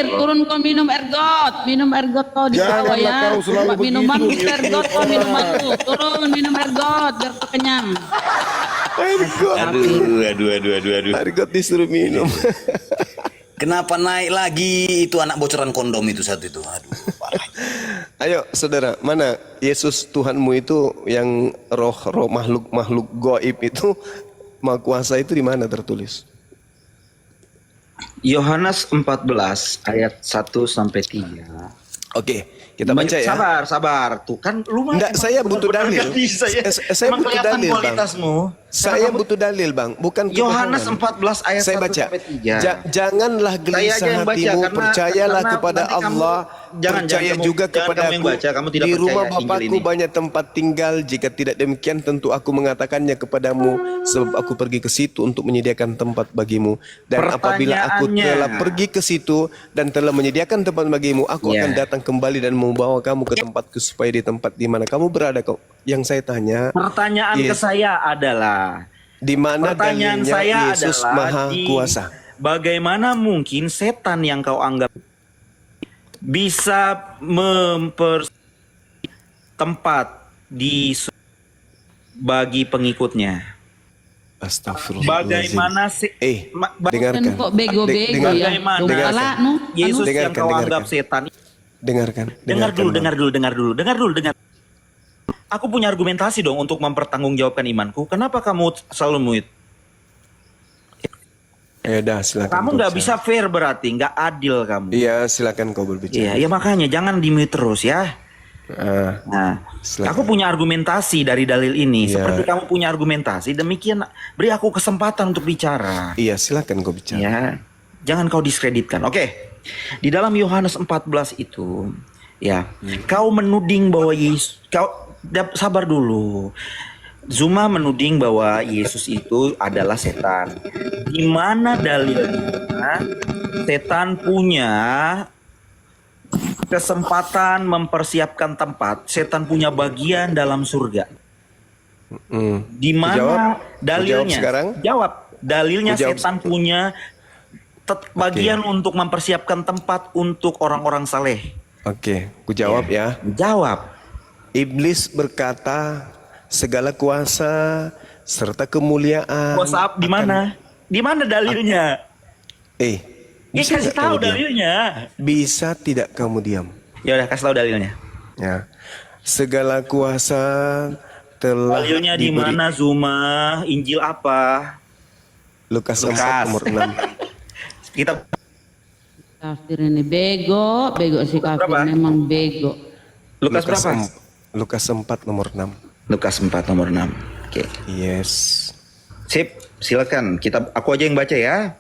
turun kau minum ergot kau di bawah Janganlah ya. kau selalu Minuman begitu, gitu ergot kau minuman tuh. Turun minum ergot biar kau kenyang. Ergot. Aduh. Ergot disuruh minum. Kenapa naik lagi itu anak bocoran kondom itu satu itu? Aduh, parah. Ayo saudara, mana Yesus Tuhanmu itu yang roh makhluk goib itu maha kuasa itu di mana tertulis? Yohanes 14 ayat 1 sampai 3. Oke, kita baca ya. Sabar. Tuh kan lumayan. Enggak, saya butuh dalil. Saya Emang butuh kelihatan dalil, Bang. kualitasmu. Saya butuh dalil, Bang, bukan Yohanes kebohongan. 14 ayat Saya 1 baca. sampai 3. Janganlah Saya aja gelisah yang baca, hatimu, percayalah karena kepada nanti kamu- Allah, jangan percaya kamu- juga jangan kepada kamu yang aku. baca, kamu tidak Di rumah percaya Injil Bapakku ini. banyak tempat tinggal, jika tidak demikian tentu aku mengatakannya kepadamu, sebab aku pergi ke situ untuk menyediakan tempat bagimu. Dan apabila aku Pertanyaannya. telah pergi ke situ dan telah menyediakan tempat bagimu, aku Ya. akan datang kembali dan membawa kamu ke tempatku supaya di tempat di mana kamu berada. Yang saya tanya, Pertanyaan ke Yes. saya adalah, di mana pertanyaan dalilnya saya Yesus adalah Maha Kuasa? bagaimana mungkin setan yang kau anggap bisa tempat bagi pengikutnya? Astagfirullah. Bagaimana dengarkan. Kan kok bego-bego ya. Bagaimana Dongkala nu. Yesus yang Dengarkan, kau dengarkan. anggap setan? Dengarkan. Dengar dulu. Bang. Aku punya argumentasi dong untuk mempertanggungjawabkan imanku. Kenapa kamu selalu mute? Ya udah, silakan. Kamu kau nggak bicara. bisa fair berarti, nggak adil kamu. Iya, silakan kau berbicara. Iya, ya makanya jangan di mute terus ya. Ah, Nah, silakan. aku punya argumentasi dari dalil ini. Iya. Seperti kamu punya argumentasi, demikian beri aku kesempatan untuk bicara. Iya, silakan kau bicara. Ya, jangan kau diskreditkan. Oke, di dalam Yohanes 14 itu, ya, kau menuding bahwa Yesus, sabar dulu. Zuma menuding bahwa Yesus itu adalah setan. Di mana dalilnya setan punya kesempatan mempersiapkan tempat, setan punya bagian dalam surga. Di mana Jawab dalilnya? sekarang? Jawab. Dalilnya Jawab. setan punya bagian untuk mempersiapkan tempat untuk orang-orang saleh. Oke, ku jawab ya. Jawab. Iblis berkata, segala kuasa serta kemuliaan. WhatsApp di mana? Di mana dalilnya? Bisa Kasih nggak tahu kamu diam? dalilnya. Bisa tidak kamu diam? Ya udah kasih tahu dalilnya. Ya. Segala kuasa telah Dalilnya di diberi. mana Zuma? Injil apa? Lukas Lukas. 4 nomor 6. Kita Kafir ini bego si kafir Berapa? memang bego. Lukas berapa? Lukas 4 nomor 6. Lukas 4 nomor 6. Oke. Yes. Sip, silakan. Aku aja yang baca ya.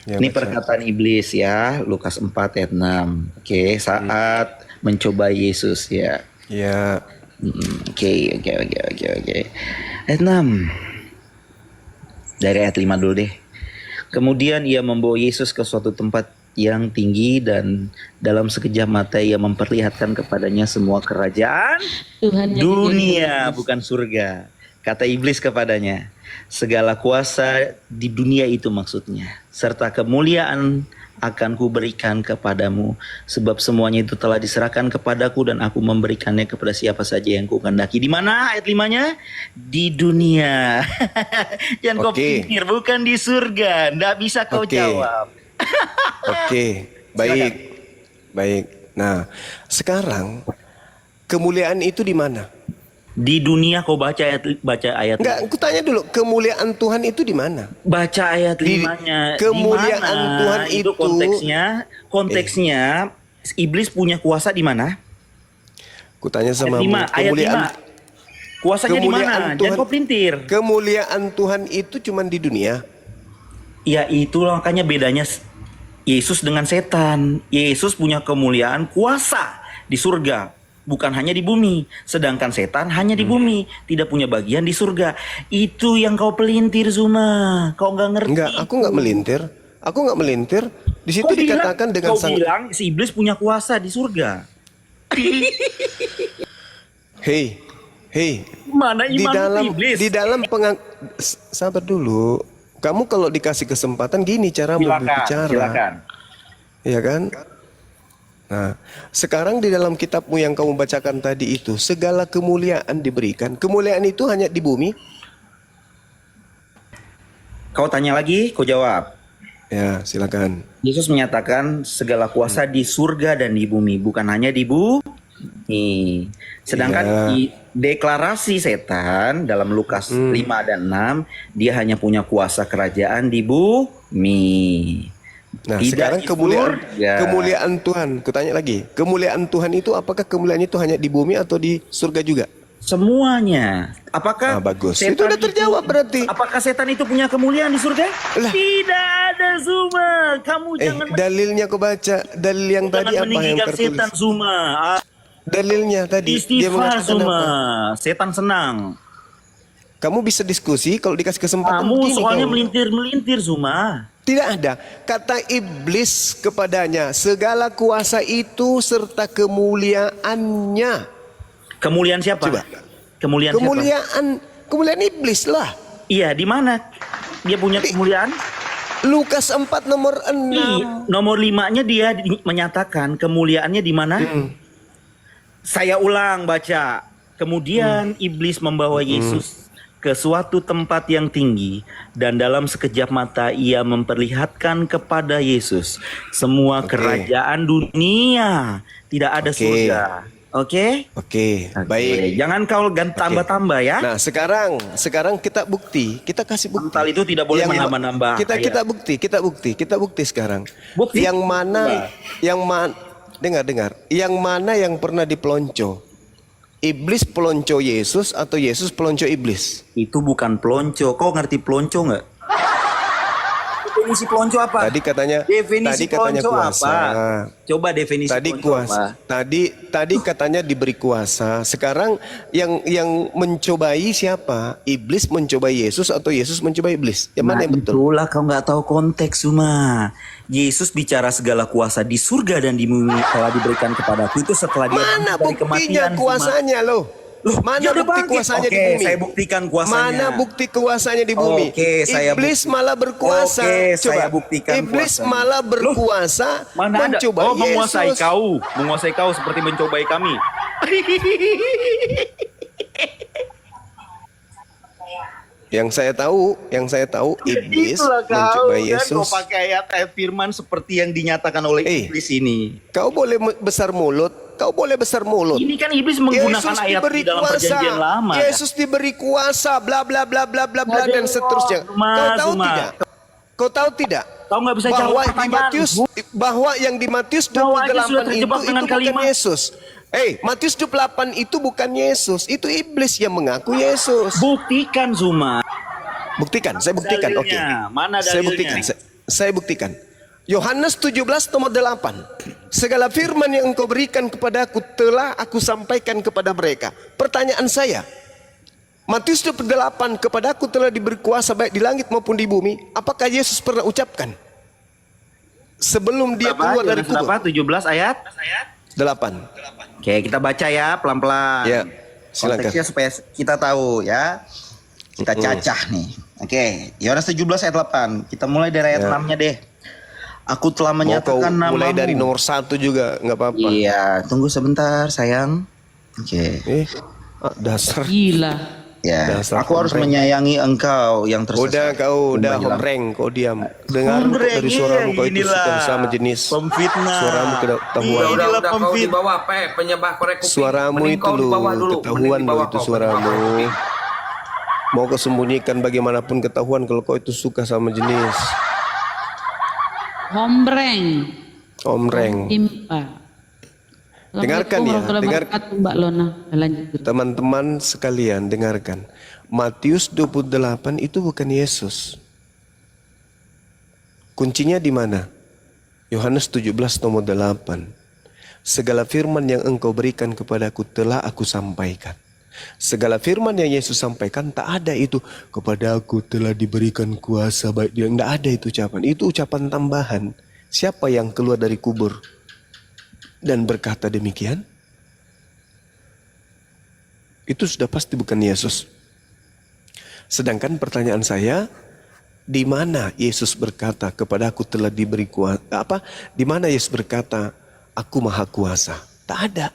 Ya, Ini baca. perkataan iblis ya, Lukas 4 ayat 6. Oke, saat mencoba Yesus ya. Ya. Oke. Ayat 6. Dari ayat 5 dulu deh. Kemudian ia membawa Yesus ke suatu tempat yang tinggi dan dalam sekejap mata ia memperlihatkan kepadanya semua kerajaan Tuhan dunia, bukan surga. Kata iblis kepadanya, segala kuasa di dunia itu maksudnya, serta kemuliaan akan kuberikan kepadamu, sebab semuanya itu telah diserahkan kepadaku dan aku memberikannya kepada siapa saja yang kukehendaki. Di mana ayat 5-nya? Di dunia. Jangan kau Oke. pikir, bukan di surga. Nggak bisa kau Oke. jawab. Oke, baik. Baik. Nah, sekarang kemuliaan itu di mana? Di dunia kau baca ayat. Enggak, aku tanya dulu, kemuliaan Tuhan itu di mana? Baca ayat Di- 5-nya. kemuliaan Di mana? Tuhan itu- konteksnya iblis punya kuasa di mana? Aku tanya Ayat sama 5, ayat 5. Kuasanya di kemuliaan mana? Jangan Tuhan- kau pelintir. Kemuliaan Tuhan itu cuma di dunia. Ya itulah makanya bedanya Yesus dengan setan. Yesus punya kemuliaan kuasa di surga, bukan hanya di bumi. Sedangkan setan hanya di bumi, tidak punya bagian di surga. Itu yang kau pelintir Zuma. Kau nggak ngerti. Enggak, aku nggak melintir. Aku nggak melintir. Di situ Kau dikatakan dengan kau sang bilang si iblis punya kuasa di surga. Hey, Mana di iman dalam iblis? sabar dulu. Kamu kalau dikasih kesempatan gini cara Silakan, berbicara. silakan. Ya kan? Nah, sekarang di dalam kitabmu yang kamu bacakan tadi itu, segala kemuliaan diberikan. Kemuliaan itu hanya di bumi? Kau tanya lagi, kau jawab. Ya, silakan. Yesus menyatakan segala kuasa di surga dan di bumi, bukan hanya di bumi. Sedangkan Iya. di deklarasi setan dalam Lukas 5 dan 6, dia hanya punya kuasa kerajaan di bumi. Nah, Tidak sekarang di surga. kemuliaan Tuhan. Kutanya lagi, kemuliaan Tuhan itu apakah kemuliaan itu hanya di bumi atau di surga juga? Semuanya. Apakah Bagus. setan Itu udah terjawab berarti. Apakah setan itu punya kemuliaan di surga? Lah. Tidak ada, Zuma. Kamu jangan Dalilnya kau baca. Dalil yang tadi jangan apa yang meninggikan tertulis? setan, Zuma. Dalilnya tadi dia Istighfar, mengatakan Zuma. apa? Setan senang. Kamu bisa diskusi kalau dikasih kesempatan Kamu begini soalnya kau. melintir-melintir, Zuma. Tidak ada. Kata iblis kepadanya, segala kuasa itu serta kemuliaannya. Kemuliaan siapa? Coba. Kemuliaan siapa? Kemuliaan iblis lah. Iya, di mana dia punya kemuliaan? Lukas 4 nomor 6. Nomor 5-nya dia menyatakan kemuliaannya di mana? Saya ulang baca. Kemudian iblis membawa Yesus ke suatu tempat yang tinggi dan dalam sekejap mata ia memperlihatkan kepada Yesus semua kerajaan dunia. Tidak ada surga. Oke? Oke, baik. Jangan kau tambah-tambah ya. Nah, sekarang kita bukti, kita kasih bukti. Mental itu tidak boleh menambah-nambah. Kita bukti sekarang. Bukti? Yang mana dengar. Yang mana yang pernah dipelonco? Iblis pelonco Yesus atau Yesus pelonco iblis? Itu bukan pelonco. Kau ngerti pelonco nggak? Definisi pelonco apa? Tadi katanya kuasa. Apa? Coba definisi Tadi pelonco kuasa. apa? Tadi katanya diberi kuasa. Sekarang yang mencobai siapa? Iblis mencobai Yesus atau Yesus mencobai iblis? Yang mana yang betul? Itulah kau nggak tahu konteks, Suma. Yesus bicara segala kuasa di surga dan di bumi telah diberikan kepadaku itu setelah dia Mana dari buktinya kematian, Suma. kuasanya loh? Mana dia udah bukti bangkit. kuasanya di Oke, bumi? saya buktikan kuasanya. Mana bukti kuasanya di bumi? Oke, saya Iblis malah berkuasa. Oke, Coba. saya buktikan Iblis kuasanya. malah berkuasa Mana ada? mencobai Oh, menguasai Yesus. menguasai kau seperti mencobai kami. Yang saya tahu iblis Itulah kau mencobai kan, kau Yesus. pakai ayat firman seperti yang dinyatakan oleh iblis ini. Kau boleh besar mulut, Ini kan iblis menggunakan Yesus ayat diberi di dalam kuasa. perjanjian lama. Yesus diberi kuasa, bla bla bla bla bla bla dan Aduh, seterusnya. Zuma, Kau tahu Zuma. tidak? Kau tahu tidak? Kau nggak bisa bahwa jawab di pertanyaan. Matius bahwa yang di Matius Kau aja sudah 28 terjebak dengan itu bukan kalimat. Yesus. Matius 28 itu bukan Yesus, itu iblis yang mengaku Yesus. Buktikan, Zuma. Buktikan, saya buktikan. Oke. Dalilnya, mana Saya dalilnya? buktikan. Saya buktikan. Yohanes 17 nomor 8. Segala firman yang engkau berikan kepadaku telah aku sampaikan kepada mereka. Pertanyaan saya, Matius 28 kepadaku telah diberi kuasa baik di langit maupun di bumi. Apakah Yesus pernah ucapkan sebelum dia keluar dari kubur? 17 ayat 8. Oke, kita baca ya pelan-pelan. Ya, silakan. Konteksnya supaya kita tahu ya. Kita cacah nih. Oke, Yohanes 17 ayat 8. Kita mulai dari ayat 6-nya deh. Aku telah Mau kau menyatakan namamu. mulai dari nomor 1 juga nggak apa-apa. Iya, tunggu sebentar sayang. Oke. Dasar. Gila. Ya, Dasar aku harus homreng. menyayangi engkau yang tersesat. Udah Menjelang- homreng, kau diam. Dengar Homreng, dari suaramu kau itu inilah. suka sama jenis. Pemfitnah. Suaramu ketahuan. Inilah Udah kau di pemfitnah. bawah, penyembah korek kuping. Suaramu Mending itu kau di loh, bawah dulu. ketahuan Mending di loh bawah itu kau, suaramu. penyembah korek kuping. Mau kau sembunyikan bagaimanapun ketahuan kalau kau itu suka sama jenis. Hombreng. Homreng. Timpa. Dengarkan ya, Assalamualaikum warahmatullahi wabarakatuh, Mbak Lona. Lanjut. Teman-teman sekalian dengarkan. Matius 28 itu bukan Yesus. Kuncinya di mana? Yohanes 17 nomor 8. Segala firman yang engkau berikan kepadaku telah aku sampaikan. Segala firman yang Yesus sampaikan tak ada itu. Kepadaku telah diberikan kuasa baik dia. Tidak ada itu ucapan. Itu ucapan tambahan. Siapa yang keluar dari kubur dan berkata demikian? Itu sudah pasti bukan Yesus. Sedangkan pertanyaan saya, di mana Yesus berkata kepadaku telah diberi kuasa? Di mana Yesus berkata aku maha kuasa. Tak ada.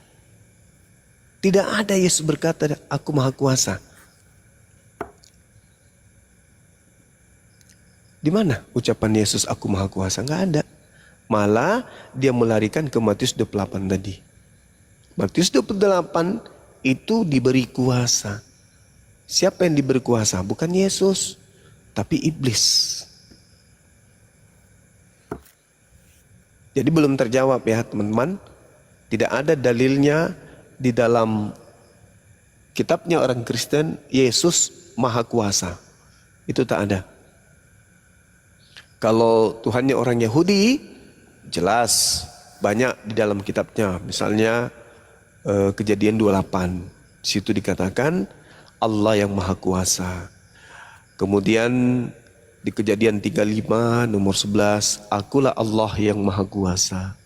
Tidak ada Yesus berkata, aku maha kuasa. Di mana ucapan Yesus aku maha kuasa? Enggak ada. Malah dia melarikan ke Matius 28 tadi. Matius 28 itu diberi kuasa. Siapa yang diberi kuasa? Bukan Yesus, tapi iblis. Jadi belum terjawab ya teman-teman. Tidak ada dalilnya di dalam kitabnya orang Kristen Yesus maha kuasa. Itu tak ada. Kalau Tuhannya orang Yahudi, jelas banyak di dalam kitabnya. Misalnya Kejadian 28. Di situ dikatakan Allah yang maha kuasa. Kemudian di Kejadian 35 nomor 11, akulah Allah yang maha kuasa.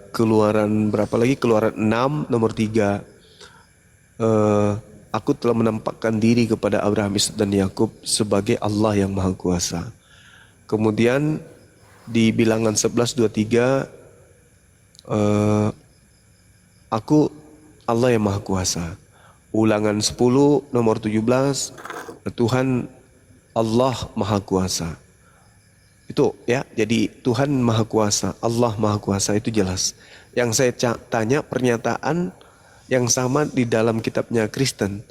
Keluaran berapa lagi? Keluaran 6 nomor 3. Aku telah menampakkan diri kepada Abraham, Ishak dan Yakub sebagai Allah yang maha kuasa. Kemudian di Bilangan 11:23, aku Allah yang maha kuasa. Ulangan 10 nomor 17, Tuhan Allah maha kuasa. Itu ya, jadi Tuhan maha kuasa, Allah maha kuasa, itu jelas. Yang saya tanya pernyataan yang sama di dalam kitabnya Kristen,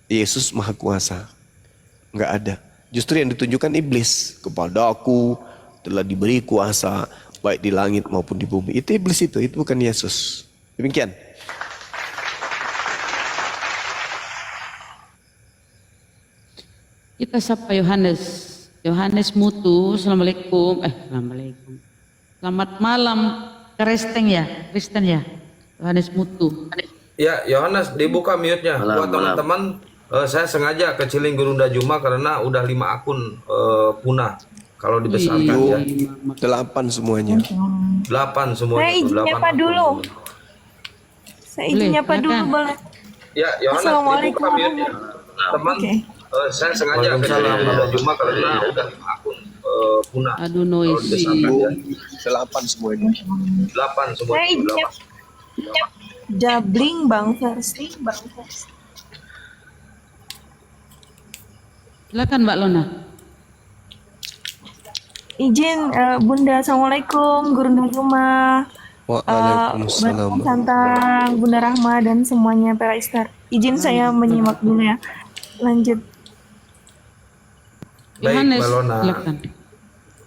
Yesus maha kuasa. Enggak ada. Justru yang ditunjukkan iblis, kepada aku telah diberi kuasa baik di langit maupun di bumi. Itu iblis itu bukan Yesus. Demikian. Kita sapa Yohanes. Yohanes Mutu, Assalamualaikum. Assalamualaikum. Selamat malam, Kristen ya. Yohanes Mutu. Ya, Yohanes dibuka mute-nya. Buat teman-teman, saya sengaja kecilin Gurunda Juma karena udah 5 akun punah. Kalau dibesarkan ya. 8 semuanya. 8 semuanya. Saya izin nyapa dulu. Saya izin nyapa dulu boleh. Ya, Yohanes Assalamualaikum. dibuka mute-nya. Teman, saya sengaja kecilin Gurunda Juma karena udah 5 akun punah. Aduh Kalau noisy. dibesarkan ya. 8 semuanya. 8 semuanya. Saya izin Jabling Bang Versi. Silakan Mbak Lona. Izin Bunda, Assalamualaikum, Gurunda Juma, Waalaikumsalam. Bunda Santang, Bunda Rahma dan semuanya para Istar. Izin saya menyimak dulu ya. Lanjut. Baik, Yohanes, Mbak Lona. silakan.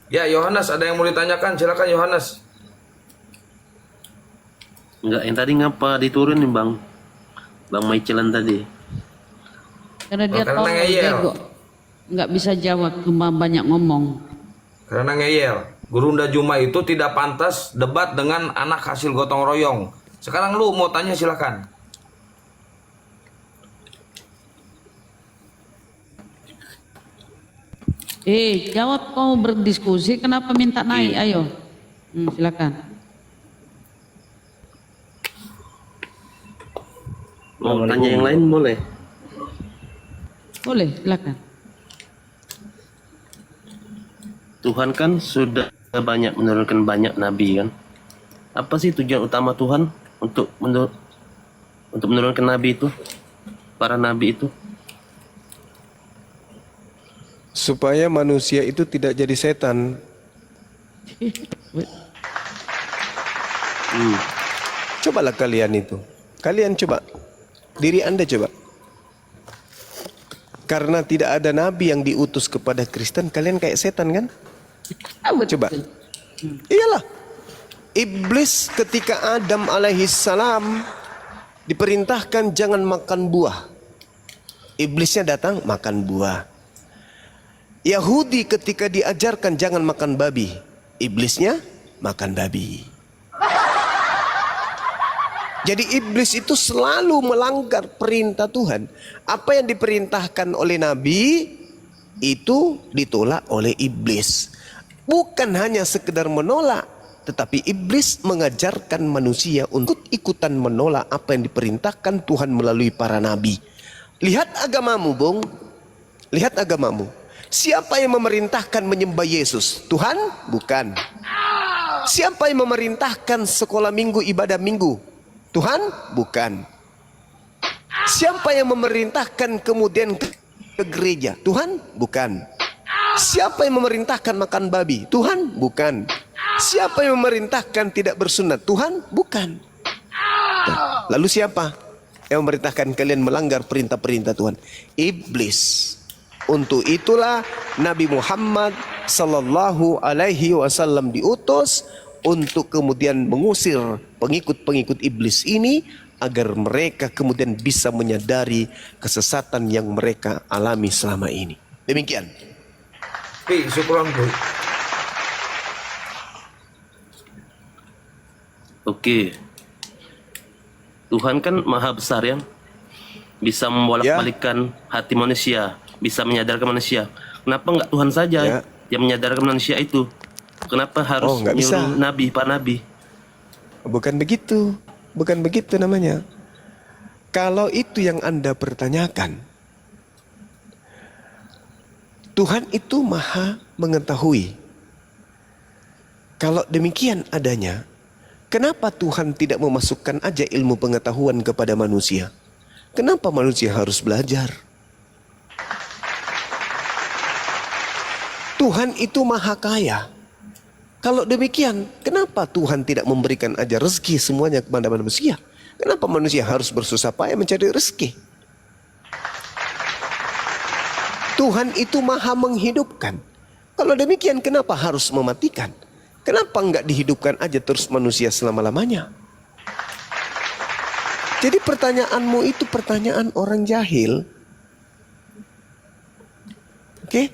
Ya, Yohanes ada yang mau ditanyakan? Silakan Yohanes. Enggak, yang tadi ngapa diturunin Bang Maicelan tadi? Karena dia Karena tahu ngeyel. bego. Nggak bisa jawab, cuma banyak ngomong. Karena ngeyel. Gurunda Juma itu tidak pantas debat dengan anak hasil gotong royong. Sekarang lu mau tanya silakan. Jawab, kau berdiskusi, kenapa minta naik? Ayo, silakan. Mau tanya yang lain boleh? Boleh, silakan. Tuhan kan sudah menurunkan banyak nabi kan? Apa sih tujuan utama Tuhan untuk menurunkan nabi itu? Para nabi itu? Supaya manusia itu tidak jadi setan. Cobalah kalian itu. Kalian coba. Diri Anda coba. Karena tidak ada nabi yang diutus kepada Kristen, kalian kayak setan kan? Coba. Iyalah. Iblis ketika Adam alaihissalam diperintahkan jangan makan buah. Iblisnya datang makan buah. Yahudi ketika diajarkan jangan makan babi. Iblisnya makan babi. Jadi iblis itu selalu melanggar perintah Tuhan. Apa yang diperintahkan oleh Nabi itu ditolak oleh iblis. Bukan hanya sekedar menolak, tetapi iblis mengajarkan manusia untuk ikutan menolak apa yang diperintahkan Tuhan melalui para nabi. Lihat agamamu, Bung. Lihat agamamu. Siapa yang memerintahkan menyembah Yesus? Tuhan? Bukan. Siapa yang memerintahkan sekolah minggu, ibadah minggu? Tuhan? Bukan. Siapa yang memerintahkan kemudian ke gereja? Tuhan? Bukan. Siapa yang memerintahkan makan babi? Tuhan? Bukan. Siapa yang memerintahkan tidak bersunat? Tuhan? Bukan. Lalu siapa yang memerintahkan kalian melanggar perintah-perintah Tuhan? Iblis. Untuk itulah Nabi Muhammad sallallahu alaihi wasallam diutus untuk kemudian mengusir pengikut-pengikut iblis ini agar mereka kemudian bisa menyadari kesesatan yang mereka alami selama ini. Demikian. Syukuran Bu. Oke. Tuhan kan maha besar ya. Bisa membolak-balikkan hati manusia, bisa menyadarkan manusia. Kenapa enggak Tuhan saja yang menyadarkan manusia itu? Kenapa harus nggak bisa. nyuruh nabi, para nabi? Bukan begitu. Bukan begitu namanya. Kalau itu yang Anda pertanyakan, Tuhan itu maha mengetahui. Kalau demikian adanya, kenapa Tuhan tidak memasukkan aja ilmu pengetahuan kepada manusia? Kenapa manusia harus belajar? Tuhan itu maha kaya. Kalau demikian, kenapa Tuhan tidak memberikan aja rezeki semuanya kepada manusia? Kenapa manusia harus bersusah payah mencari rezeki? Tuhan itu maha menghidupkan. Kalau demikian, kenapa harus mematikan? Kenapa enggak dihidupkan aja terus manusia selama-lamanya? Jadi pertanyaanmu itu pertanyaan orang jahil. Oke?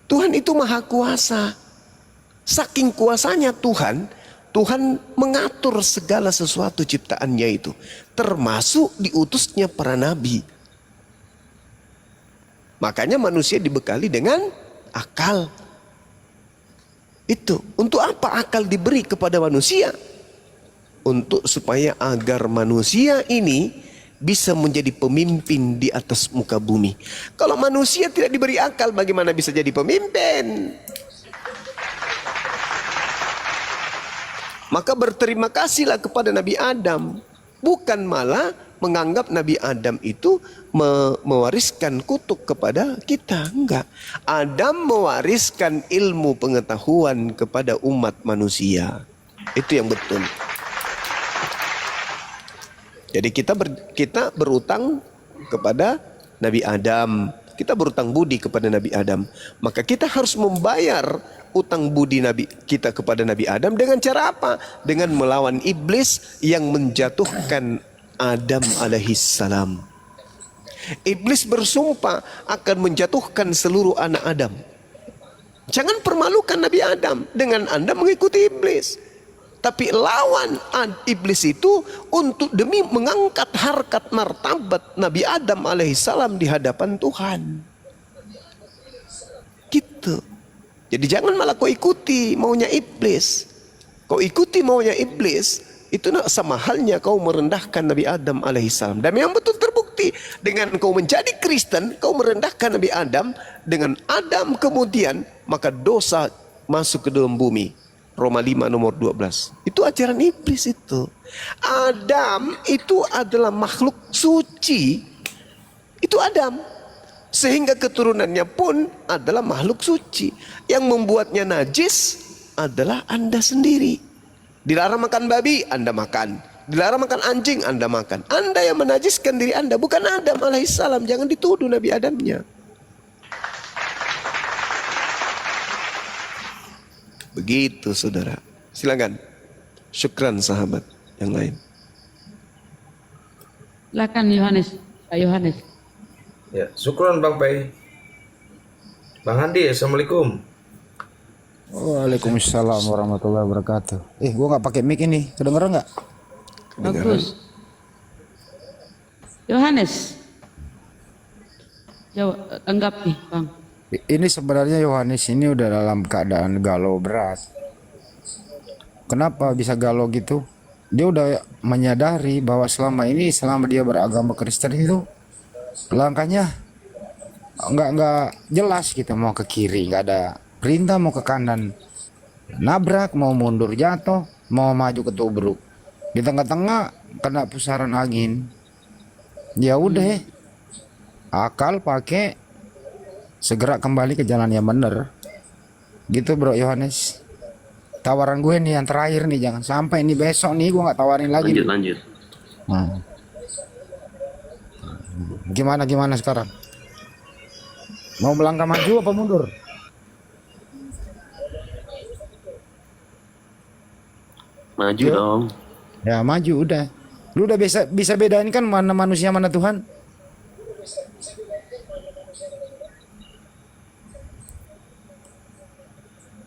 Tuhan itu maha kuasa. Saking kuasanya Tuhan, Tuhan mengatur segala sesuatu ciptaannya itu. Termasuk diutusnya para nabi. Makanya manusia dibekali dengan akal. Itu. Untuk apa akal diberi kepada manusia? Untuk supaya agar manusia ini bisa menjadi pemimpin di atas muka bumi. Kalau manusia tidak diberi akal, bagaimana bisa jadi pemimpin? Maka berterima kasihlah kepada Nabi Adam. Bukan malah menganggap Nabi Adam itu mewariskan kutuk kepada kita. Enggak. Adam mewariskan ilmu pengetahuan kepada umat manusia. Itu yang betul. Jadi kita berutang kepada Nabi Adam. Kita berutang budi kepada Nabi Adam. Maka kita harus membayar utang budi Nabi kita kepada Nabi Adam dengan cara apa? Dengan melawan iblis yang menjatuhkan Adam alaihissalam. Iblis bersumpah akan menjatuhkan seluruh anak Adam. Jangan permalukan Nabi Adam dengan Anda mengikuti iblis. Tapi lawan iblis itu untuk demi mengangkat harkat martabat Nabi Adam alaihissalam di hadapan Tuhan. Gitu. Jadi jangan malah kau ikuti maunya iblis. Kau ikuti maunya iblis, itu sama halnya kau merendahkan Nabi Adam alaihissalam. Dan yang betul terbukti dengan kau menjadi Kristen, kau merendahkan Nabi Adam. Dengan Adam kemudian maka dosa masuk ke dalam bumi. Roma 5 nomor 12. Itu ajaran iblis itu. Adam itu adalah makhluk suci. Itu Adam. Sehingga keturunannya pun adalah makhluk suci. Yang membuatnya najis adalah Anda sendiri. Dilarang makan babi, Anda makan. Dilarang makan anjing, Anda makan. Anda yang menajiskan diri Anda, bukan Adam alaihissalam. Jangan dituduh Nabi Adamnya. Begitu saudara. Silakan. Syukran sahabat yang lain. Silakan Yohanes. Pak Yohanes. Ya, syukron Bang Pei. Bang Handi, Assalamualaikum. Waalaikumsalam warahmatullahi wabarakatuh. Gua nggak pakai mic ini, kedengeran nggak? Bagus. Yohanes. Jawab, tanggapi Bang. Ini sebenarnya Yohanes ini udah dalam keadaan galau berat. Kenapa bisa galau gitu? Dia udah menyadari bahwa selama dia beragama Kristen itu langkahnya nggak jelas gitu, mau ke kiri nggak ada perintah, mau ke kanan nabrak, mau mundur jatuh, mau maju ketubruk. Di tengah-tengah kena pusaran angin. Ya udah, akal pakai, segera kembali ke jalan yang benar. Gitu bro Yohanes. Tawaran gue nih yang terakhir nih, jangan sampai nih besok nih gue nggak tawarin lagi. Lanjut. Nah. Gimana sekarang? Mau melangkah maju apa mundur? Maju Yuk. dong. Ya maju udah. Lu udah bisa bedain kan mana manusia mana Tuhan?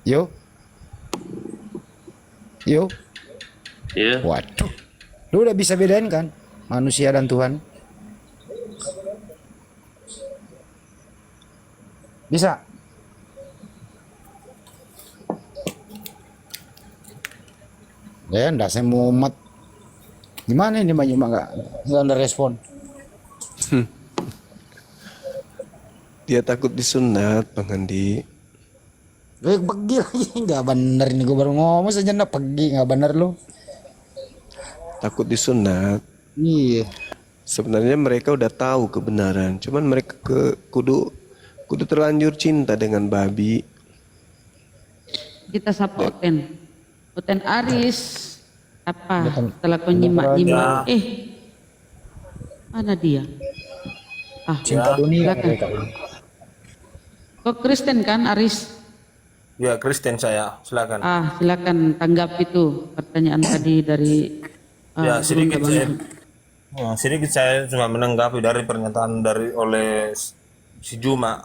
Yo. Ya. Waduh. Lu udah bisa bedain kan manusia dan Tuhan? Bisa. Ya, enggak saya mumet. Gimana ini Mbak Yuma enggak ada respon? Dia takut disunat, Bang Andi. Pergi lagi, enggak bener ini gue baru ngomong saja enggak pergi, enggak bener lu. Takut disunat. Iya. Sebenarnya mereka udah tahu kebenaran, cuman mereka kudu terlanjur cinta dengan babi. Kita sapa Oten Aris. Apa? Setelah kau nyimak-nyimak. Mana dia? Cinta dunia silakan. mereka. Kau Kristen kan Aris? Ya, Kristen saya. Silakan. Silakan tanggap itu pertanyaan tadi dari Ya, sedikit Gurunda saya, Bang. sedikit saya cuma menanggapi dari pernyataan oleh si Juma.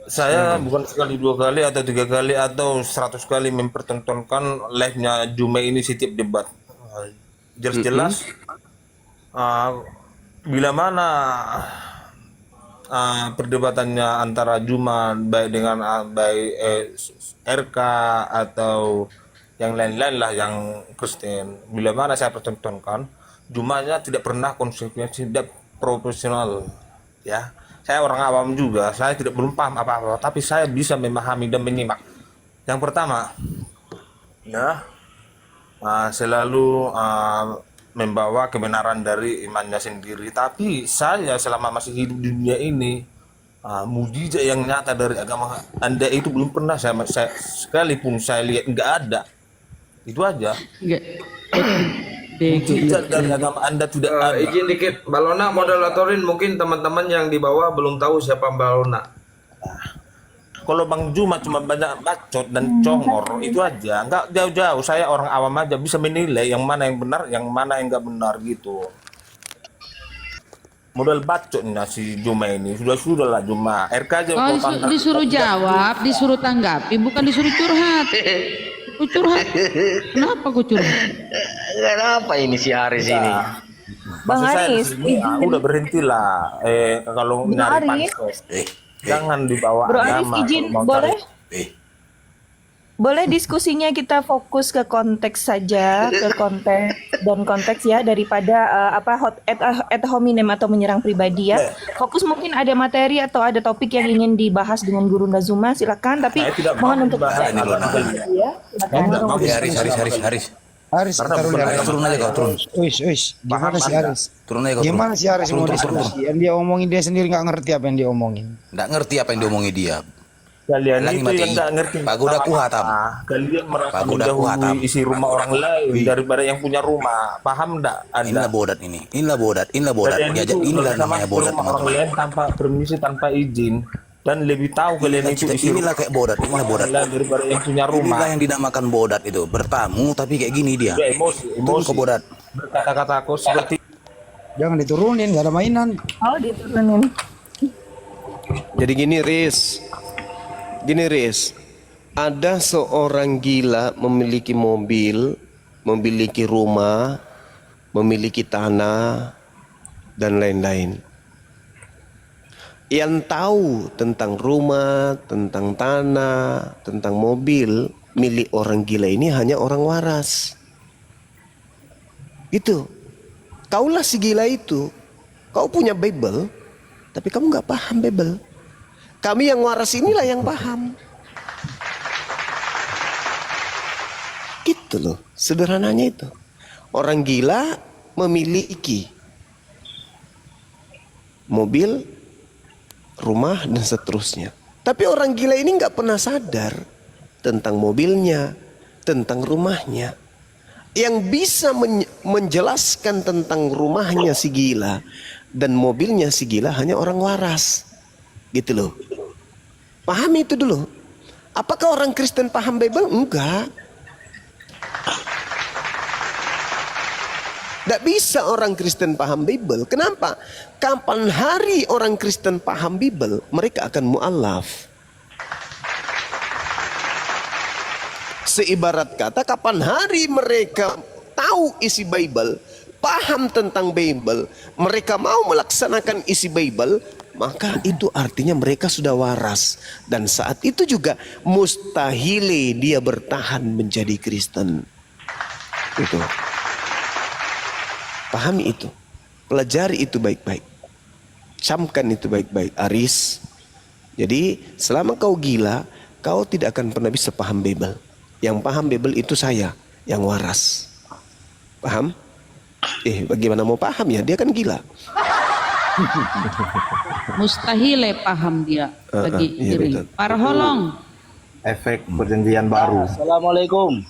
Saya bukan sekali, 2 kali atau 3 kali atau 100 kali mempertontonkan live-nya Juma ini setiap debat. Jelas-jelas bila mana perdebatannya antara Juma baik dengan RK atau yang lain-lain lah yang Kristen, bila mana saya pertontonkan, Jumanya tidak pernah konsekuensi, tidak profesional. Ya, saya orang awam juga, saya tidak belum paham apa-apa, tapi saya bisa memahami dan menyimak. Yang pertama, ya, selalu membawa kebenaran dari imannya sendiri. Tapi saya selama masih hidup di dunia ini, mujizat yang nyata dari agama Anda itu belum pernah saya sekalipun saya lihat, nggak ada. Itu aja. Enggak. Mujizat dari agama Anda tidak ada. Izin dikit, Balona moderatorin, mungkin teman-teman yang di bawah belum tahu siapa Balona. Kalau Bang Juma cuma banyak bacot dan congor, itu aja. Nggak jauh-jauh, saya orang awam aja bisa menilai yang mana yang benar, yang mana yang nggak benar gitu. Modal bacotnya si Juma ini, sudah lah Juma. RK aja Disuruh jawab, disuruh tanggapi, bukan disuruh curhat. Kau curhat? Kenapa kau curhat? Kenapa ini si Aris ini? Bang Aris, udah berhentilah. Kalau Bang nyari Aris. pansos, jangan dibawa Bro Aris agama. izin, Kalau mau boleh? cari- Boleh diskusinya kita fokus ke konteks saja, ke konteks ya, daripada ad hominem atau menyerang pribadi ya. Fokus, mungkin ada materi atau ada topik yang ingin dibahas dengan Gurunda Zuma, silakan. Tapi Saya tidak mohon mau untuk dibahas ya, silakan. Aris, Karena taruh bukan lihat. Turun aja kau, turun. Wis, gimana si Aris? Turun aja kau, turun. Gimana si Aris mau diskusi? Yang dia omongin dia sendiri nggak ngerti apa yang dia omongin. Nggak ngerti apa yang diomongin dia. Kalian Lagi itu mati. yang nggak ngerti. Pagoda kuhatam. Kalian merasa Pagoda kuhatam. mendahului isi rumah orang lain daripada yang punya rumah. Paham nggak Inilah Anda? bodat ini. Inilah bodat. Kalian Ya, itu inilah bersama namanya bodat, rumah orang teman-teman. lain tanpa permisi, tanpa izin, dan lebih tahu kalian itu isi Inilah kayak bodat. Inilah bodat. orang lain daripada yang punya rumah. Inilah yang dinamakan bodat itu. Bertamu tapi kayak gini dia. Udah emosi Kau bodat. berkata-kata kau seperti Jangan diturunin, nggak ada mainan. Oh, diturunin. Jadi gini Riz, ada seorang gila memiliki mobil, memiliki rumah, memiliki tanah, dan lain-lain. Yang tahu tentang rumah, tentang tanah, tentang mobil milik orang gila ini hanya orang waras. Gitu. Kaulah si gila itu. Kau punya Bible, tapi kamu nggak paham Bible. Kami yang waras inilah yang paham. Gitu loh, sederhananya itu. Orang gila memiliki mobil, rumah, dan seterusnya. Tapi orang gila ini nggak pernah sadar tentang mobilnya, tentang rumahnya. Yang bisa menjelaskan tentang rumahnya si gila dan mobilnya si gila hanya orang waras. Gitu loh. Pahami itu dulu. Apakah orang Kristen paham Bible? Enggak. Tidak bisa orang Kristen paham Bible. Kenapa? Kapan hari orang Kristen paham Bible, mereka akan mu'alaf. Seibarat kata, kapan hari mereka tahu isi Bible, paham tentang Bible, mereka mau melaksanakan isi Bible, maka itu artinya mereka sudah waras. Dan saat itu juga mustahil dia bertahan menjadi Kristen. Itu. Pahami itu. Pelajari itu baik-baik. Camkan itu baik-baik. Aris. Jadi selama kau gila, kau tidak akan pernah bisa paham Bible. Yang paham Bible itu saya, yang waras. Paham? Bagaimana mau paham ya? Dia kan gila. Mustahil paham dia bagi iya, diri. betul. Parholong. Efek perjanjian baru. Assalamualaikum.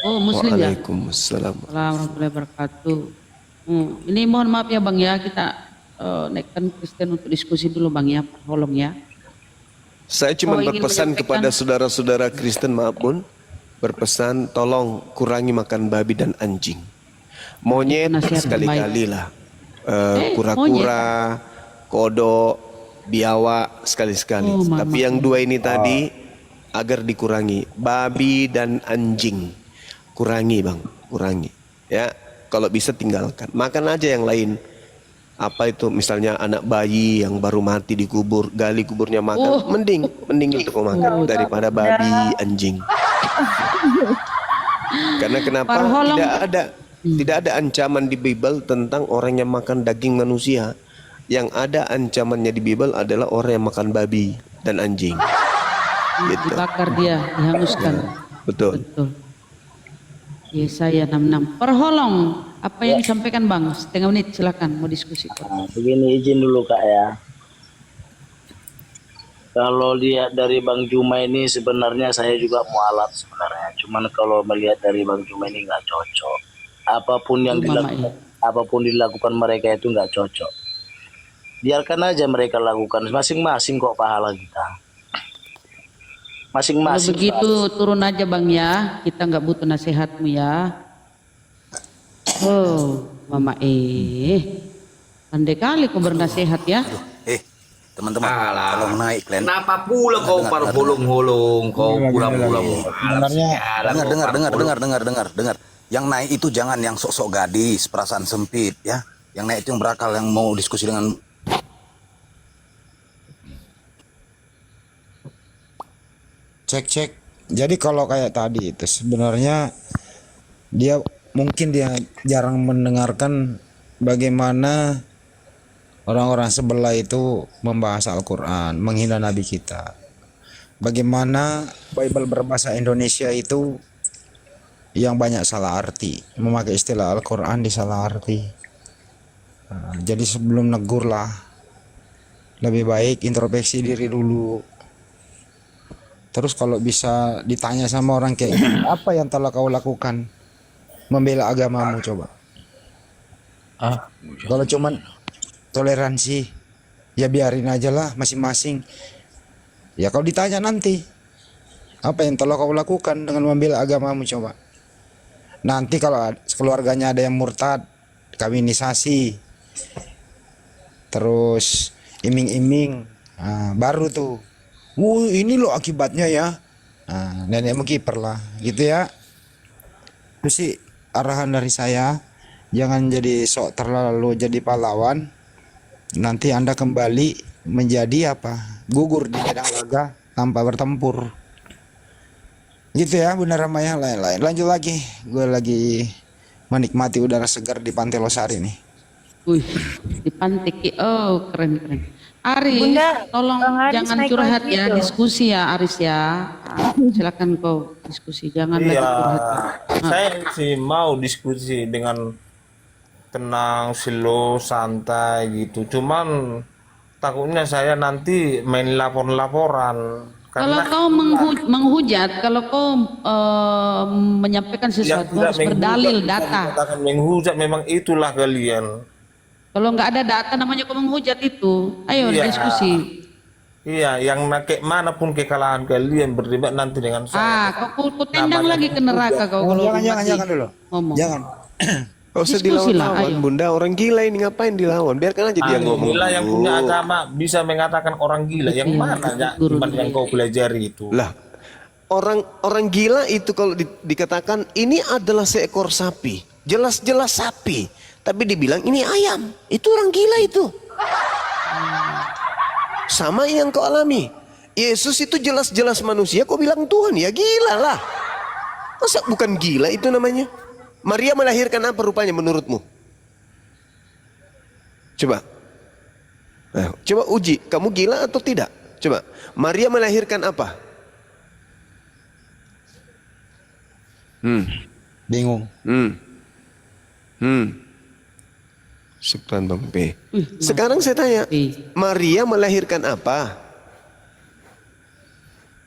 Oh, Muslim ya. Waalaikumsalam. Warahmatullahi wabarakatuh. Ini mohon maaf ya Bang ya, kita naikkan Kristen untuk diskusi dulu Bang ya, Parholong ya. Saya cuma ingin berpesan menyampaikan- kepada saudara-saudara Kristen, maaf pun, berpesan tolong kurangi makan babi dan anjing. Monyet Nasihat sekali-kali lah. Kura-kura, kodok, biawak sekali-sekali. Oh, mama. Tapi yang dua ini tadi agar dikurangi. Babi dan anjing. Kurangi Bang, kurangi. Ya, kalau bisa tinggalkan. Makan aja yang lain. Apa itu misalnya anak bayi yang baru mati dikubur, gali kuburnya makan, mending itu kau makan daripada babi, anjing. Karena kenapa? Parholong. Tidak ada ancaman di Bible tentang orang yang makan daging manusia. Yang ada ancamannya di Bible adalah orang yang makan babi dan anjing. Gitu. Dibakar dia, dihanguskan. Betul. Betul. Yesaya 66. Parholong, apa yang disampaikan Bang? Setengah menit silakan mau diskusi. Nah, begini izin dulu Kak ya. Kalau lihat dari Bang Juma ini sebenarnya saya juga mualaf sebenarnya. Cuman kalau melihat dari Bang Juma ini nggak cocok. Apapun dilakukan mereka itu nggak cocok. Biarkan aja mereka lakukan masing-masing kok pahala kita. Kalau Masing-masing. begitu turun aja Bang ya, kita nggak butuh nasihatmu ya. Oh, Mama pandai kali kau bernasihat ya. Teman-teman, kalau naik kalian. Kenapa pula kau parholong-holong, kau pura-pura Dengar. Yang naik itu jangan yang sok-sok gadis, perasaan sempit ya. Yang naik itu yang berakal, yang mau diskusi dengan Cek. Jadi kalau kayak tadi itu sebenarnya mungkin dia jarang mendengarkan bagaimana orang-orang sebelah itu membahas Al-Quran, menghina Nabi kita. Bagaimana Bible berbahasa Indonesia itu yang banyak salah arti, memakai istilah Al-Quran disalah arti. Nah, jadi sebelum negur lah, lebih baik introspeksi diri dulu. Terus kalau bisa ditanya sama orang kayak gini, apa yang telah kau lakukan membela agamamu coba? Kalau cuman toleransi, ya biarin aja lah masing-masing. Ya kalau ditanya nanti, apa yang telah kau lakukan dengan membela agamamu coba? Nanti kalau keluarganya ada yang murtad, kawinisasi, terus iming-iming, baru tuh. Ini loh akibatnya ya. Nenekmu kiper lah, gitu ya. Itu sih arahan dari saya. Jangan jadi sok terlalu jadi pahlawan. Nanti Anda kembali menjadi apa? Gugur di medan laga tanpa bertempur. Gitu ya, Bunda Ramaya, lain-lain. Lanjut lagi. Gue lagi menikmati udara segar di Pantai Losari nih. Wih, di Pantai. Oh, keren. Aris, Bunda, tolong Bang Aris jangan naik curhat lagi ya, tuh. diskusi ya Aris ya. Silakan kau diskusi, jangan lagi Iya, curhat. saya sih mau diskusi dengan tenang, slow, santai gitu. Cuman takutnya saya nanti main lapor-laporan Kalau karena kau menghujat, kalau kau menyampaikan yang sesuatu tidak harus berdalil bisa data. dikatakan menghujat memang itulah kalian. Kalau nggak ada data namanya kau menghujat itu. Ayo Iya. diskusi. Iya, yang kayak manapun kekalahan kalian berdebat nanti dengan saya. Kau tendang Namanya lagi ke neraka kau kalau Jangan dulu. ngomong. Jangan. Gak usah Diskusi lah, dilawan-lawan, ayo. Bunda. Orang gila ini ngapain dilawan? Biarkan aja dia ngomong Gila yang dulu. punya agama bisa mengatakan orang gila. Yang Iya, mana ya? guru Iman dia. yang kau pelajari itu? Lah, orang gila itu kalau dikatakan ini adalah seekor sapi, jelas-jelas sapi, tapi dibilang ini ayam, itu orang gila itu. Sama yang kau alami. Yesus itu jelas-jelas manusia, kau bilang Tuhan, ya gila lah. Masa bukan gila itu namanya? Maria melahirkan apa rupanya menurutmu? Coba. Coba uji, kamu gila atau tidak? Coba. Maria melahirkan apa? Bingung. Syukran Bang P. Sekarang saya tanya, Maria melahirkan apa?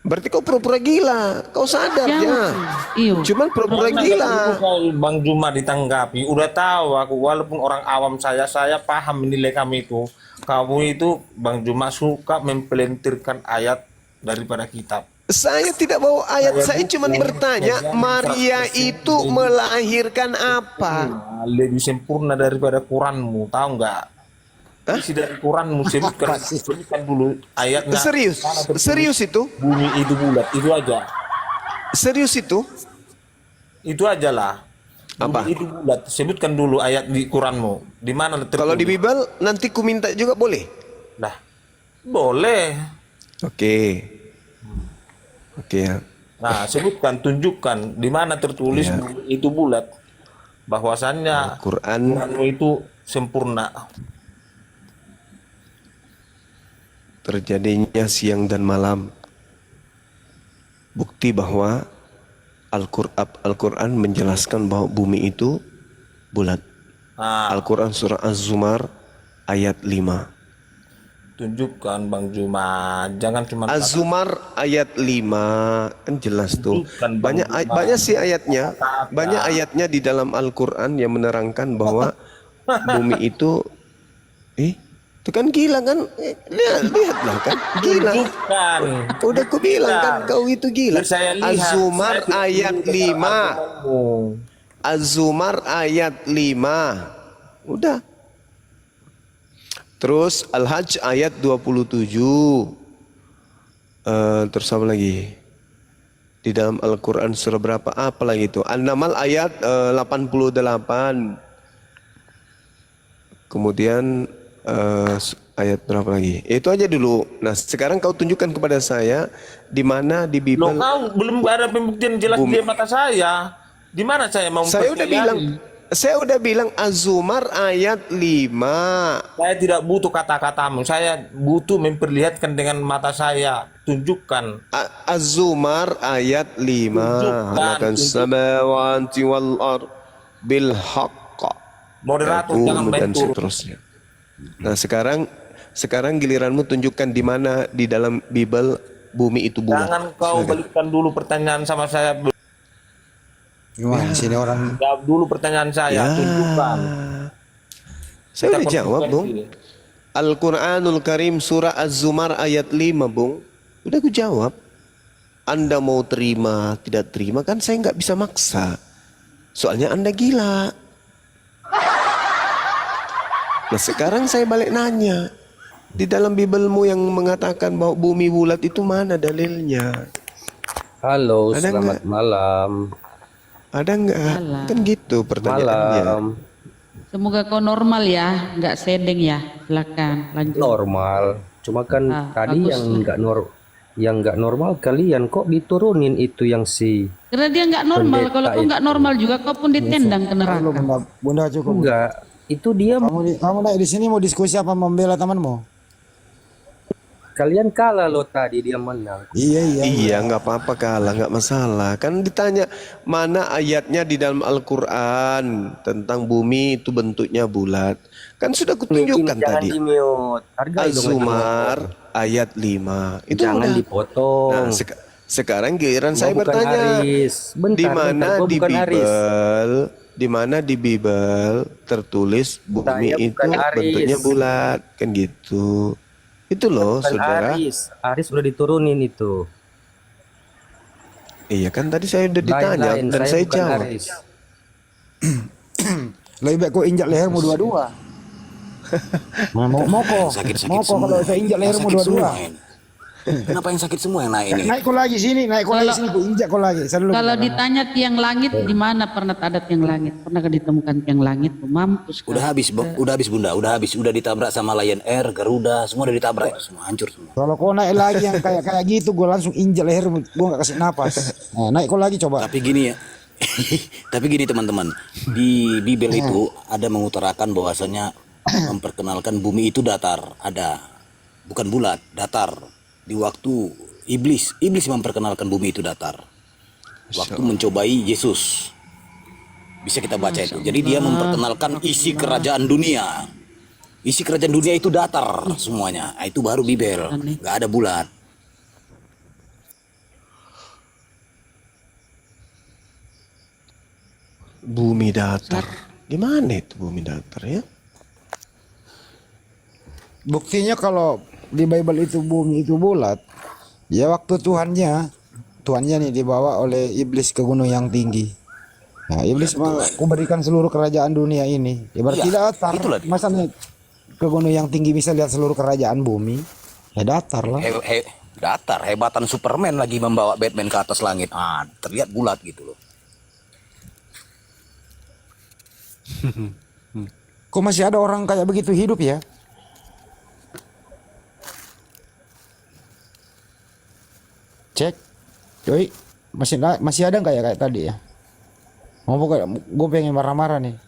Berarti kau pura-pura gila, kau sadar ya. Iyo. Cuman pura-pura Itu gila. kalau Bang Juma ditanggapi, udah tahu aku walaupun orang awam saya paham menilai kamu itu. Kamu itu Bang Juma suka mempelintirkan ayat daripada kitab. Saya tidak bawa ayat, saya cuma bertanya, Maria itu melahirkan apa? Lebih sempurna daripada Quranmu, tahu nggak? Isi dari Quranmu sebutkan dulu ayatnya. Serius? Mana tertulis Serius itu? Bumi itu bulat, itu aja. Serius itu? Itu aja lah. Apa? Bumi itu bulat, sebutkan dulu ayat di Quranmu. Di mana tertulis? Kalau di Bible nanti ku minta juga boleh? Nah, boleh. Oke ya. Nah, sebutkan, tunjukkan di mana tertulis Ya. bumi itu bulat. Bahwasannya Quran Quranmu itu sempurna. terjadinya siang dan malam. Bukti bahwa Al-Quran menjelaskan bahwa bumi itu bulat. Nah, Al-Quran surah Az-Zumar ayat 5. tunjukkan Bang Juma, jangan cuma Az-Zumar ayat 5 kan jelas tuh. Tunjukkan, Bang Juma. Banyak sih ayatnya. Banyak ayatnya di dalam Al-Quran yang menerangkan bahwa bumi itu itu kan gila kan? Lihatlah kan gila. tunjukkan. Udah ku bilang kan kau itu gila. Saya lihat, Az-Zumar saya ayat tunjukkan 5. agamamu. Az-Zumar ayat 5. Udah. Terus Al-Hajj ayat 27. Terus apa lagi? Di dalam Al-Quran surah berapa? Apa lagi itu? An-Naml ayat 88. Kemudian ayat berapa lagi? Itu aja dulu. Nah, sekarang kau tunjukkan kepada saya di mana di Loh, Bible. kau belum ada pembuktian jelas di mata saya. Di mana saya mau Saya udah bilang Az-Zumar ayat 5. Saya tidak butuh kata-katamu. Saya butuh memperlihatkan dengan mata saya. Tunjukkan. Az-Zumar ayat 5. Halakan samawati wal ard bil haqq. Moderator jangan main Dan turun. seterusnya. Nah, sekarang giliranmu tunjukkan di mana di dalam Bible bumi itu bulat. Jangan kau balikkan dulu pertanyaan sama saya. Gimana sini orang Jawab dulu pertanyaan saya. Tunjukkan. Saya udah Kita jawab, Bung. konsekuensi. Al-Quranul Karim surah Az-Zumar ayat 5, Bung. Udah aku jawab. Anda mau terima, tidak terima kan saya nggak bisa maksa. Soalnya Anda gila. Nah, sekarang saya balik nanya. Di dalam Biblemu yang mengatakan bahwa bumi bulat itu mana dalilnya? Halo, Ada selamat malam. Ada nggak? Kan gitu pertanyaannya. Malam. Semoga kau normal ya, nggak sedeng ya. Silakan lanjut. Normal. Cuma kan tadi bagus yang lah. nggak normal kalian kok diturunin itu yang si Karena dia nggak normal. Pendeta Kalau kau nggak itu. normal juga, kau pun ditendang ke neraka. Bunda cukup. enggak. Itu dia Kamu naik di sini mau diskusi apa membela temanmu? Kalian kalah loh tadi, dia menang. Iya, nggak apa-apa kalah, nggak masalah. Kan ditanya mana ayatnya di dalam Al-Quran tentang bumi itu bentuknya bulat. Kan sudah kutunjukkan Jangan tadi. di-mute. Hargai dong. Az-Zumar ayat 5. Itu Jangan udah. dipotong. Nah, sekarang giliran saya Gua bukan bertanya. Haris. Di mana gua di bukan Haris. Bible? Di mana di Bible tertulis bumi Saya itu bukan Haris. bentuknya bulat, kan gitu. Itu loh, Bukan saudara. Aris udah diturunin itu. Iya kan tadi saya udah ditanya Lain-lain, dan saya bukan jawab. Aris. Lebih baik kau injak lehermu dua-dua. Mau kok. Sakit-sakit Mau kok semua. kalau saya injak lehermu Sakit dua-dua. semua ini. Kenapa yang sakit semua yang naik ini? Naik kau lagi sini, naik kau lagi sini, kau injak kau lagi. Saya dulu Kalau bicara. ditanya tiang langit di mana pernah ada tiang langit? Pernah ditemukan tiang langit? Mampus. Udah habis, Bunda, udah habis, udah ditabrak sama Lion Air, Garuda, semua udah ditabrak, semua hancur semua. Kalau kau naik lagi yang kayak gitu, gue langsung injak lehermu, gue nggak kasih napas. Nah, naik kau lagi coba. Tapi gini ya, tapi gini teman-teman, di Bible itu ada mengutarakan bahwasanya memperkenalkan bumi itu datar, ada, bukan bulat, datar. Di waktu iblis memperkenalkan bumi itu datar. Waktu mencobai Yesus. Bisa kita baca itu. Jadi dia memperkenalkan isi kerajaan dunia. Isi kerajaan dunia itu datar semuanya. Nah, itu baru Bible, nggak ada bulat. Bumi datar. Gimana itu bumi datar ya? Buktinya kalau di Bible itu bumi itu bulat, ya waktu Tuhannya nih dibawa oleh iblis ke gunung yang tinggi. Nah, iblis aku berikan seluruh kerajaan dunia ini. Ya berarti datar. itulah dia. Masa naik ke gunung yang tinggi bisa lihat seluruh kerajaan bumi? Ya datar lah. Datar, hebatan Superman lagi membawa Batman ke atas langit. Ah, terlihat bulat gitu loh. Kok masih ada orang kayak begitu hidup ya? Cek, Yoi, masih ada nggak ya kayak tadi ya? Mau pokoknya gue pengen marah-marah nih.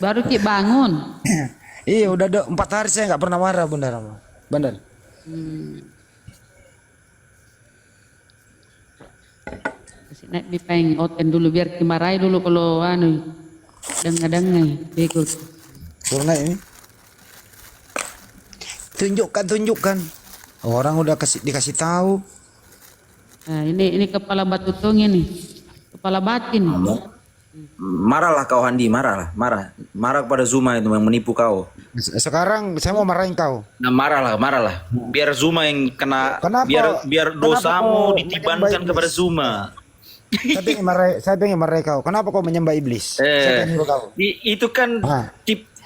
Baru Ki bangun. Iya udah 4 hari saya nggak pernah marah Bunda Rama. Bener. Kasih naik bipeng oten dulu biar dimarahi dulu kalau dengar-dengar bego. Suruh naik ini. Tunjukkan. Orang udah dikasih tahu. Nah, ini kepala batu tong ini. Kepala batin. Marahlah kau Handi, marah kepada Zuma itu yang menipu kau. Sekarang saya mau marahin kau. Nah marahlah. Biar Zuma yang kena, Kenapa? biar Kenapa dosamu kau ditibankan menyembah kepada iblis? Zuma. Saya pengen marahin kau. Kenapa kau menyembah iblis? Siapa yang nyuruh kau? Itu kan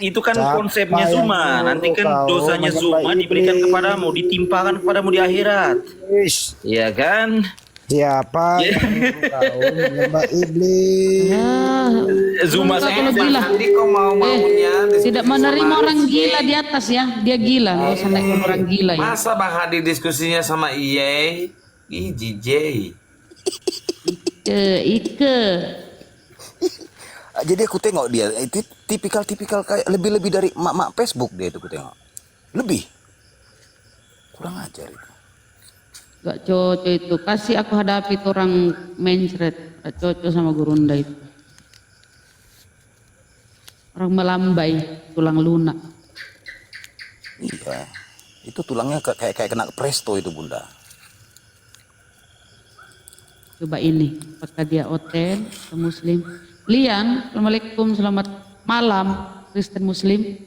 itu kan Siapa konsepnya yang Zuma. nyuruh Nanti kan kau dosanya menyembah Zuma diberikan iblis? kepadamu, ditimpakan kepadamu di akhirat. Ish. Iya kan? Siapa yang nyuruh kau menyembah iblis? Zuma Kalau saya gila. Jadi kau mau Tidak menerima orang gila di atas ya. Dia gila, nggak usah naik ke orang gila ya. Masa Bang Hadi diskusinya sama IE? JJ. Ike. Jadi aku tengok dia itu tipikal kayak lebih dari mak Facebook dia itu aku tengok. Lebih. Kurang ajar itu. Gak cocok itu. Kasih aku hadapi itu orang mencret. Gak cocok sama Gurunda itu. Orang melambai, tulang lunak. Iya. Itu tulangnya kayak kena presto itu Bunda. Coba ini, apakah dia hotel atau Muslim? Lian, Assalamualaikum, selamat malam, Kristen Muslim.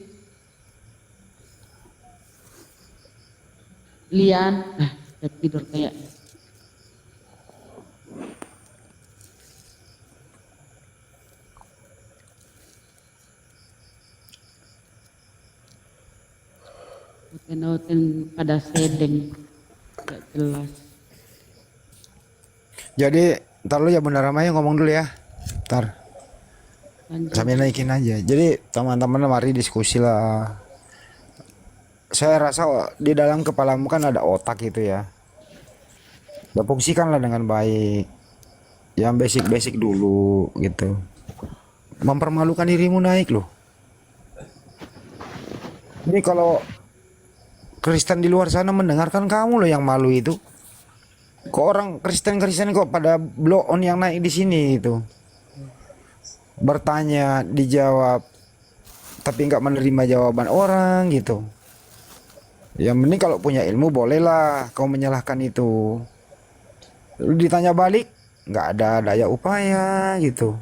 Lian, saya tidur kayak. Hotel pada sedeng, tidak jelas. Jadi ntar lu ya Bunda Ramaya ngomong dulu ya. Ntar Lanjut. sambil naikin aja. Jadi teman-teman mari diskusi lah. Saya rasa di dalam kepalamu kan ada otak itu ya. Fungsikanlah dengan baik. Yang basic-basic dulu gitu. Mempermalukan dirimu naik loh. Ini kalau Kristen di luar sana mendengarkan, kamu loh yang malu itu. Kok orang Kristen kok pada blow on yang naik di sini itu. Bertanya, dijawab, tapi nggak menerima jawaban orang gitu. Yang penting kalau punya ilmu bolehlah kau menyalahkan itu. Lu ditanya balik, nggak ada daya upaya gitu.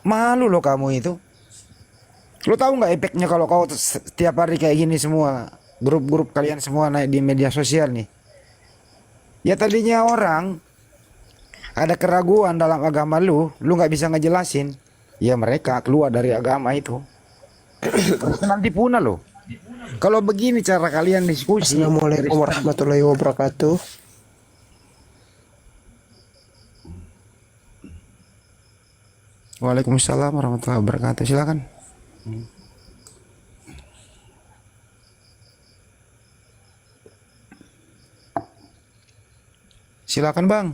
Malu loh kamu itu. Lu tahu nggak efeknya kalau kau setiap hari kayak gini semua, grup-grup kalian semua naik di media sosial nih. Ya tadinya orang ada keraguan dalam agama lu nggak bisa ngejelasin. Ya mereka keluar dari agama itu. Nanti punah loh. Kalau begini cara kalian diskusi. Assalamualaikum warahmatullahi wabarakatuh. Waalaikumsalam warahmatullahi wabarakatuh. Silakan. Silakan Bang.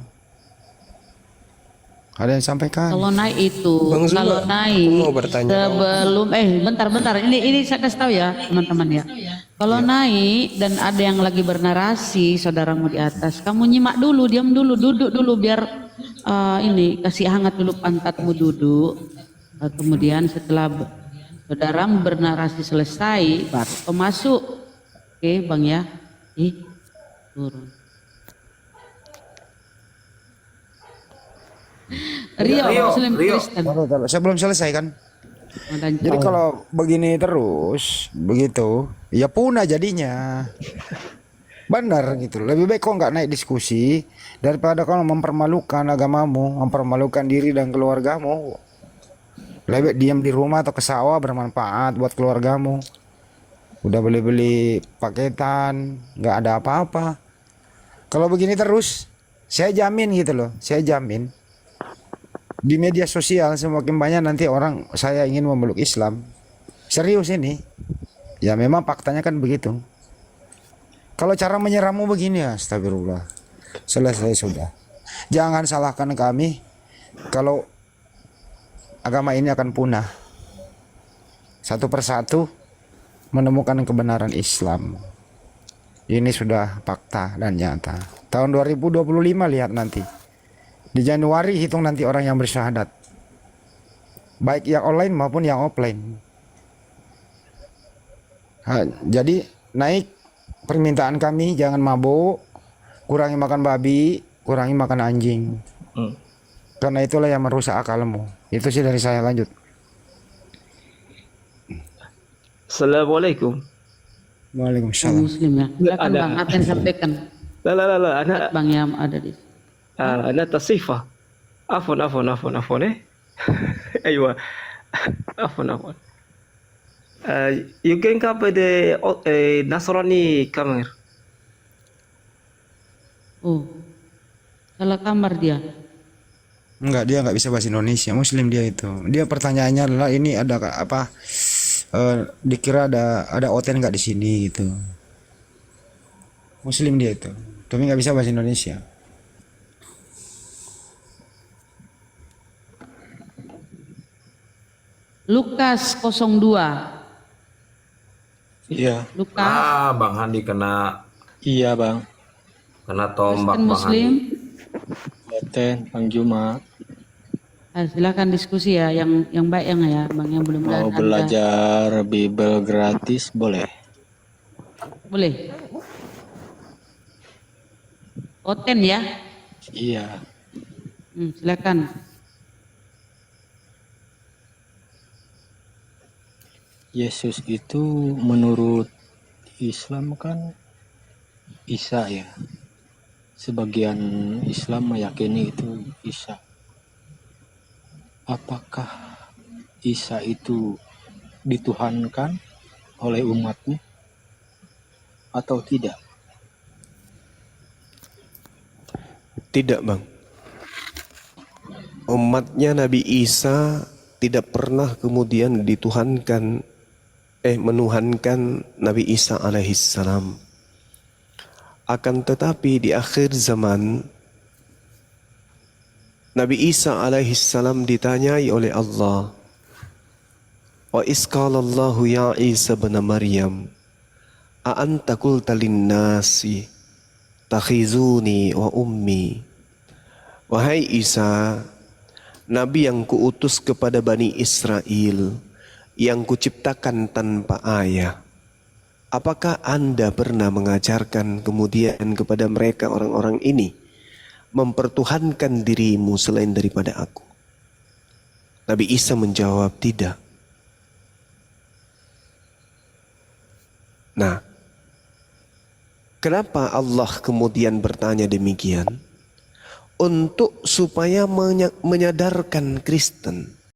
Ada yang sampaikan? Kalau naik itu, Bang Zula, kalau naik aku mau bertanya. sebelum bentar. Ini saya kasih tahu ya teman-teman ya. Kalau naik dan ada yang lagi bernarasi saudaramu di atas, kamu nyimak dulu, diam dulu, duduk dulu biar ini kasih hangat dulu pantatmu duduk. Kemudian setelah saudaramu bernarasi selesai, baru kau masuk. Oke, Bang ya. Turun. Rio, Muslim Kristen. Saya belum selesai kan? Jadi kalau begini terus, begitu, ya punah jadinya. Benar gitu. Lebih baik kau nggak naik diskusi daripada kau mempermalukan agamamu, mempermalukan diri dan keluargamu. Lebih baik diam di rumah atau ke sawah, bermanfaat buat keluargamu. Udah beli-beli paketan, nggak ada apa-apa. Kalau begini terus, saya jamin gitu loh, saya jamin. Di media sosial semakin banyak nanti orang saya ingin memeluk Islam. Serius ini. Ya memang faktanya kan begitu. Kalau cara menyerahmu begini, astagfirullah. Selesai sudah. Jangan salahkan kami kalau agama ini akan punah. Satu persatu menemukan kebenaran Islam. Ini sudah fakta dan nyata. Tahun 2025 lihat nanti. Di Januari hitung nanti orang yang bersyahadat. Baik yang online maupun yang offline. Jadi naik permintaan kami, jangan mabuk, kurangi makan babi, kurangi makan anjing. Karena itulah yang merusak akalmu. Itu sih dari saya, lanjut. Assalamualaikum. Waalaikumsalam. Muslim ya. Silakan Bang, apa yang sampaikan? La, ana Bang yang ada di ana تصيفة. عفوا أيوة عفوا you can cover the Nasrani kamar. Oh, salah kamar dia. Enggak, dia nggak bisa bahasa Indonesia. Muslim dia itu. Dia pertanyaannya adalah ini ada apa? Dikira ada oten nggak di sini gitu. Muslim dia itu, tapi nggak bisa bahasa Indonesia. Lukas 02. Iya. Lukas. Bang Handi kena. Iya bang. Kena tombak Kristen Bang Muslim. Handi. Oten Bang Juma. Silakan diskusi ya, yang baik ya Bang, yang belum Mau belajar Bible gratis boleh? Boleh. Oten ya. Iya. Silakan. Yesus itu menurut Islam kan Isa ya. Sebagian Islam meyakini itu Isa. Apakah Isa itu dituhankan oleh umatnya atau tidak? Tidak, Bang. Umatnya Nabi Isa tidak pernah kemudian menuhankan Nabi Isa alaihissalam. Akan tetapi di akhir zaman Nabi Isa alaihissalam ditanyai oleh Allah, Wa isqalallahu ya Isa bin Maryam a anta qulta lin-nasi takhizuni wa ummi. Wahai Isa, Nabi yang kuutus kepada Bani Israel, yang kuciptakan tanpa ayah. Apakah Anda pernah mengajarkan kemudian kepada mereka orang-orang ini mempertuhankan dirimu selain daripada aku? Nabi Isa menjawab, tidak. Nah, kenapa Allah kemudian bertanya demikian? Untuk supaya menyadarkan Kristen